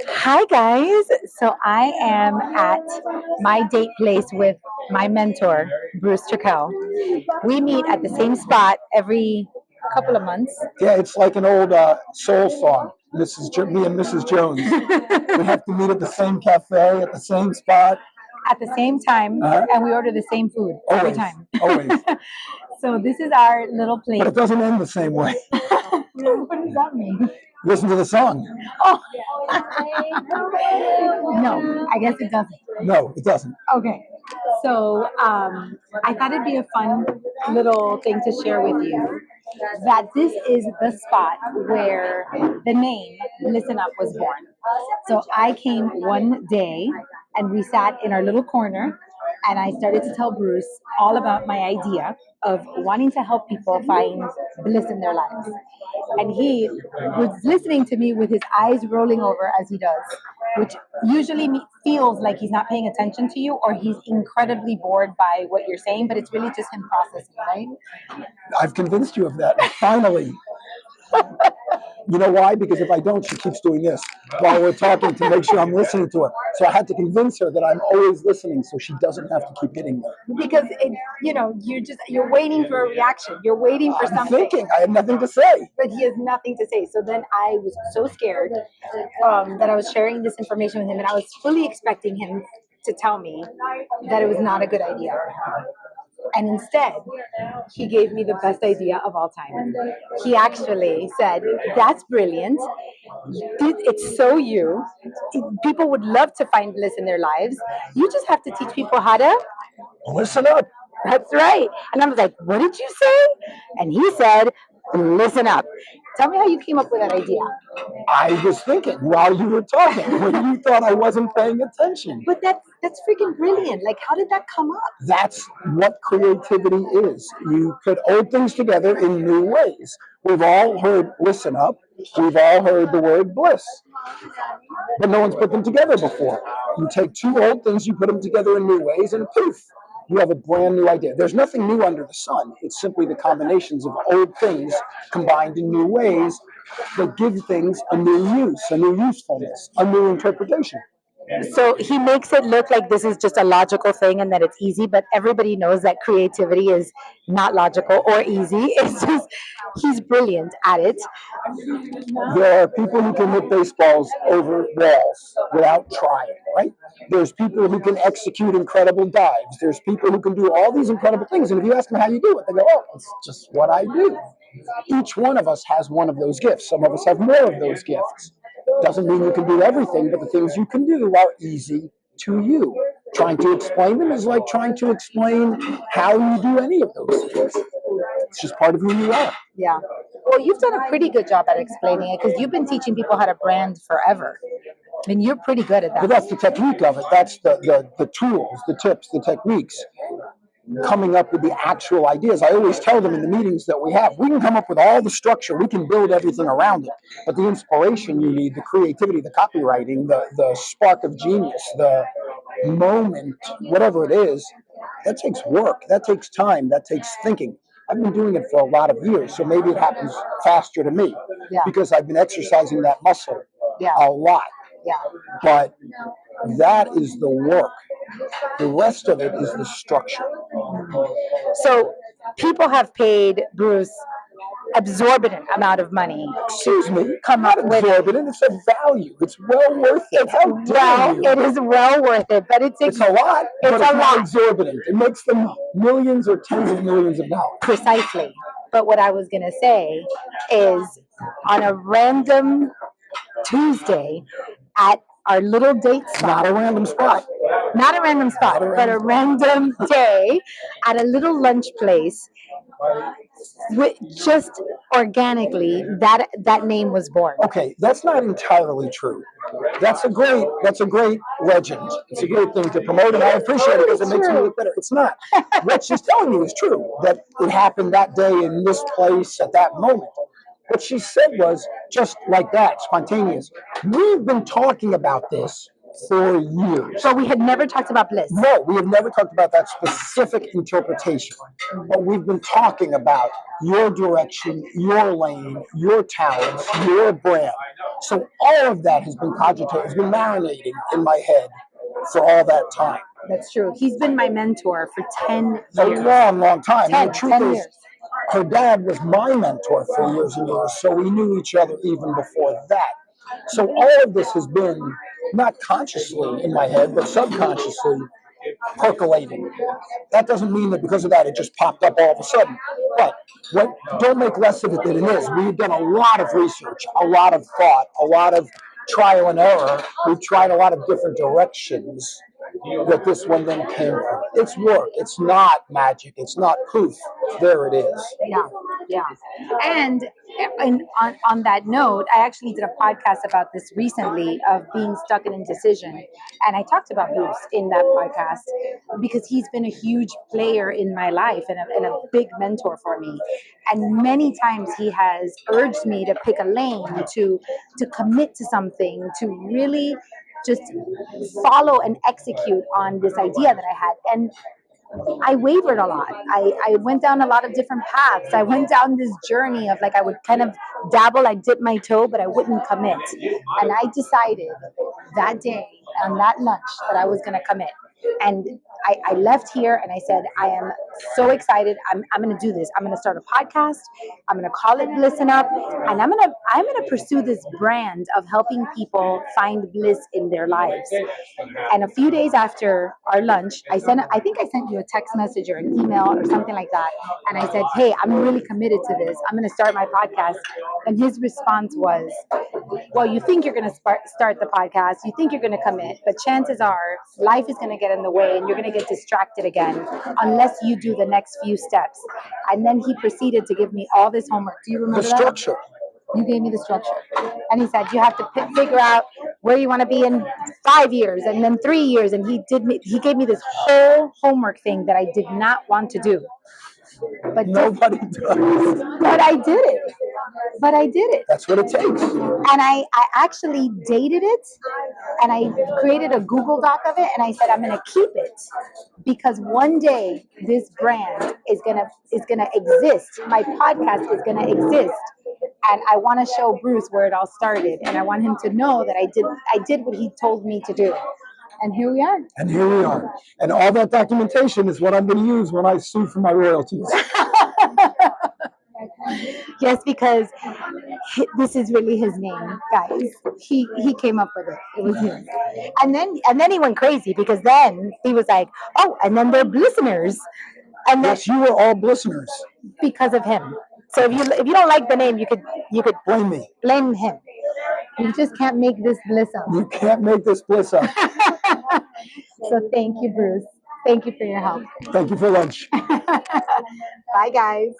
Hi, guys. So I am at my date place with my mentor, Bruce Turkel. We meet at the same spot every couple of months. Yeah, it's like an old soul song. Me and Mrs. Jones. We have to meet at the same cafe at the same spot. At the same time, and we order the same food every Always, time. always. So this is our little place. But it doesn't end the same way. What does that mean? Listen to the song. Oh, no, I guess it doesn't. No, it doesn't. Okay. So I thought it'd be a fun little thing to share with you that this is the spot where the name Listen Up was born. So I came one day and we sat in our little corner and I started to tell Bruce all about my idea of wanting to help people find bliss in their lives. And he was listening to me with his eyes rolling over as he does, which usually feels like he's not paying attention to you or he's incredibly bored by what you're saying, but it's really just him processing, right? I've convinced you of that. Finally. You know why? Because if I don't, she keeps doing this while we're talking to make sure I'm listening to her. So I had to convince her that I'm always listening so she doesn't have to keep hitting me. Because you're waiting for a reaction. You're waiting for I'm something. thinking. I have nothing to say. But he has nothing to say. So then I was so scared that I was sharing this information with him, and I was fully expecting him to tell me that it was not a good idea. And instead, he gave me the best idea of all time. He actually said, "That's brilliant. It's so you. People would love to find bliss in their lives. You just have to teach people how to Listen up." That's right." And I was like, "What did you say?" And he said, "Listen up." Tell me how you came up with that idea. I was thinking while you were talking when you thought I wasn't paying attention. But that's freaking brilliant. Like, how did that come up? That's what creativity is. You put old things together in new ways. We've all heard listen up. We've all heard the word bliss. But no one's put them together before. You take two old things, you put them together in new ways, and poof, you have a brand new idea. There's nothing new under the sun. It's simply the combinations of old things combined in new ways that give things a new use, a new usefulness, a new interpretation. So he makes it look like this is just a logical thing and that it's easy, but everybody knows that creativity is not logical or easy. It's just he's brilliant at it. There are people who can hit baseballs over walls without trying, right? There's people who can execute incredible dives. There's people who can do all these incredible things. And if you ask them how you do it, they go, "Oh, it's just what I do." Each one of us has one of those gifts. Some of us have more of those gifts. Doesn't mean you can do everything, but the things you can do are easy to you. Trying to explain them is like trying to explain how you do any of those things. It's just part of who you are. Yeah. Well, you've done a pretty good job at explaining it because you've been teaching people how to brand forever. I mean, you're pretty good at that. But that's the technique of it. That's the tools, the tips, the techniques. Coming up with the actual ideas. I always tell them in the meetings that we have, we can come up with all the structure, we can build everything around it. But the inspiration you need, the creativity, the copywriting, the spark of genius, the moment, whatever it is, that takes work, that takes time, that takes thinking. I've been doing it for a lot of years, so maybe it happens faster to me because I've been exercising that muscle a lot. Yeah. But that is the work. The rest of it is the structure. So people have paid Bruce exorbitant amount of money. Excuse me, come not up with exorbitant. It's a value. It's well worth it. It is well worth it, but it's a lot. It's but a it's lot. Not exorbitant. It makes them millions or tens of millions of dollars. Precisely. But what I was going to say is, on a random Tuesday at our little date spot. Not a random spot. Not a random spot, but a random day at a little lunch place. Just organically, that name was born. Okay, that's not entirely true. That's a great legend. It's a great thing to promote, and I appreciate it because it makes me look better. It's not. What she's telling you is true, that it happened that day in this place at that moment. What she said was just like that, spontaneous. We've been talking about this for years. But we had never talked about bliss. No, we have never talked about that specific interpretation, but we've been talking about your direction, your lane, your talents, your brand. So all of that has been cogitated, has been marinating in my head for all that time. That's true. He's been my mentor for 10 A years. long time. 10, The truth 10 is, years. her dad was my mentor for years and years, so we knew each other even before that. So all of this has been not consciously in my head, but subconsciously percolating. That doesn't mean that because of that it just popped up all of a sudden. But don't make less of it than it is. We've done a lot of research, a lot of thought, a lot of trial and error. We've tried a lot of different directions that this one then came from. It's work. It's not magic. It's not poof. There it is. Yeah, yeah. And on that note, I actually did a podcast about this recently of being stuck in indecision. And I talked about Bruce in that podcast because he's been a huge player in my life and a big mentor for me. And many times he has urged me to pick a lane, to commit to something, to really just follow and execute on this idea that I had. And I wavered a lot. I went down a lot of different paths. I went down this journey of like I would kind of dabble, I dip my toe, but I wouldn't commit. And I decided that day on that lunch that I was going to commit. And I left here and I said, I am so excited. I'm going to do this. I'm going to start a podcast. I'm going to call it Bliss'n Up, and I'm going to pursue this brand of helping people find bliss in their lives. And a few days after our lunch, I think I sent you a text message or an email or something like that. And I said, hey, I'm really committed to this. I'm going to start my podcast. And his response was, well, you think you're going to start the podcast, you think you're going to commit, but chances are life is going to get in the way and you're going to get distracted again unless you do the next few steps. And then he proceeded to give me all this homework. Do you remember the structure? You gave me the structure. And he said, you have to figure out where you want to be in 5 years and then 3 years. And he gave me this whole homework thing that I did not want to do. But nobody does. But I did it. But I did it. That's what it takes. And I actually dated it, and I created a Google Doc of it, and I said I'm going to keep it because one day this brand is gonna exist. My podcast is going to exist, and I want to show Bruce where it all started, and I want him to know that I did what he told me to do. And here we are. And here we are. And all that documentation is what I'm going to use when I sue for my royalties. Yes, because this is really his name, guys. He came up with it. It was him. And then he went crazy because then he was like, oh, and then they're bliss'ners. And yes, you were all bliss'ners because of him. So if you don't like the name, you could blame me. Blame him. You just can't make this bliss up. You can't make this bliss up. So thank you, Bruce. Thank you for your help. Thank you for lunch. Bye, guys.